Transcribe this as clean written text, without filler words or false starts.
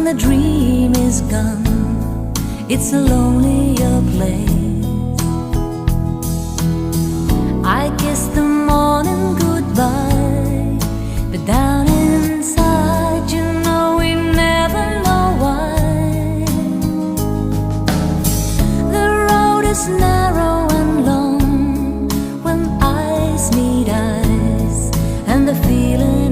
when the dream is gone, it's a lonelier place. I kiss the morning goodbye, but down inside, you know we never know why. The road is narrow and long when eyes meet eyes, and the feeling